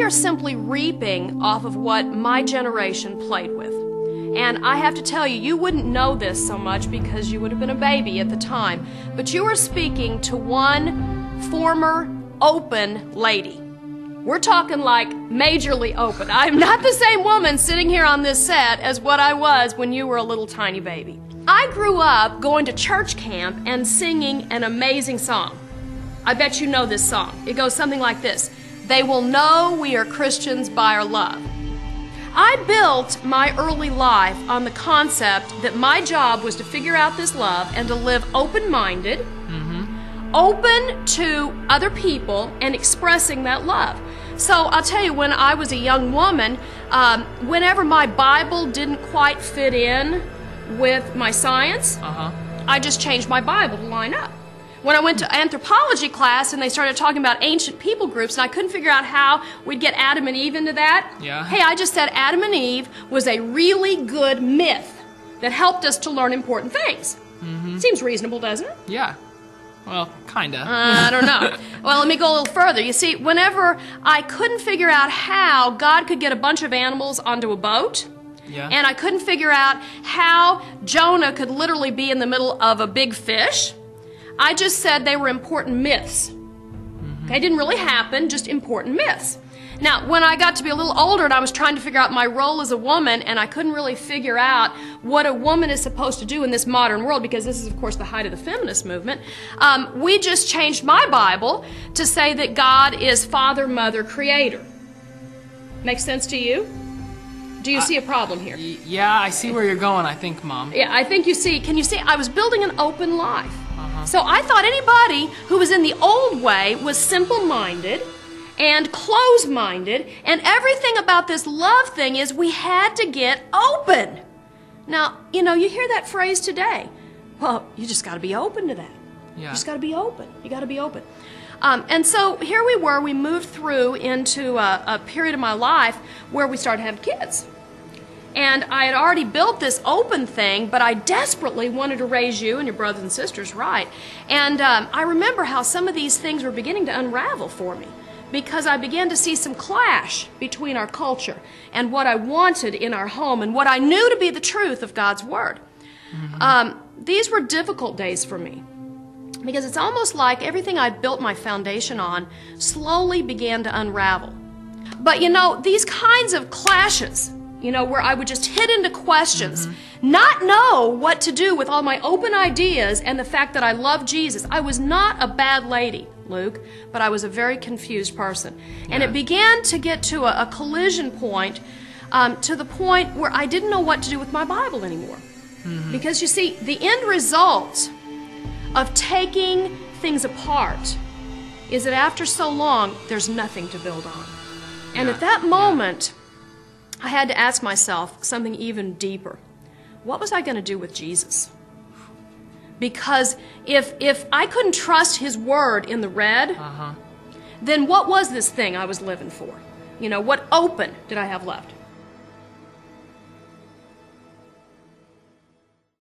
are simply reaping off of what my generation played with. And I have to tell you, you wouldn't know this so much because you would have been a baby at the time, but you are speaking to one former open lady. We're talking like majorly open. I'm not the same woman sitting here on this set as what I was when you were a little tiny baby. I grew up going to church camp and singing an amazing song. I bet you know this song. It goes something like this: "They will know we are Christians by our love." I built my early life on the concept that my job was to figure out this love and to live open-minded, open to other people and expressing that love. So I'll tell you, when I was a young woman, whenever my Bible didn't quite fit in with my science, I just changed my Bible to line up. When I went to anthropology class and they started talking about ancient people groups and I couldn't figure out how we'd get Adam and Eve into that, hey, I just said Adam and Eve was a really good myth that helped us to learn important things. Seems reasonable, doesn't it? Yeah. Well, kinda. I don't know. Well, let me go a little further. You see, whenever I couldn't figure out how God could get a bunch of animals onto a boat, and I couldn't figure out how Jonah could literally be in the middle of a big fish, I just said they were important myths. They didn't really happen, just important myths. Now, when I got to be a little older and I was trying to figure out my role as a woman, and I couldn't really figure out what a woman is supposed to do in this modern world, because this is, of course, the height of the feminist movement, we just changed my Bible to say that God is Father, Mother, Creator. Make sense to you? Do you see a problem here? Yeah, I see where you're going, I think, Mom. Yeah, I think you see. Can you see? I was building an open life. So I thought anybody who was in the old way was simple-minded and closed-minded, and everything about this love thing is we had to get open. Now, you know, you hear that phrase today. Well, you just got to be open to that. You just got to be open. You got to be open. And so here we were. We moved through into a period of my life where we started having kids. And I had already built this open thing, but I desperately wanted to raise you and your brothers and sisters right. And I remember how some of these things were beginning to unravel for me, because I began to see some clash between our culture and what I wanted in our home and what I knew to be the truth of God's Word. These were difficult days for me, because it's almost like everything I built my foundation on slowly began to unravel. But you know, these kinds of clashes, you know, where I would just hit into questions, not know what to do with all my open ideas and the fact that I love Jesus. I was not a bad lady, Luke, but I was a very confused person. And it began to get to a collision point, to the point where I didn't know what to do with my Bible anymore. Because you see, the end result of taking things apart is that after so long, there's nothing to build on. And at that moment, I had to ask myself something even deeper. What was I going to do with Jesus? Because if I couldn't trust His Word in the red, then what was this thing I was living for? You know, what open did I have left?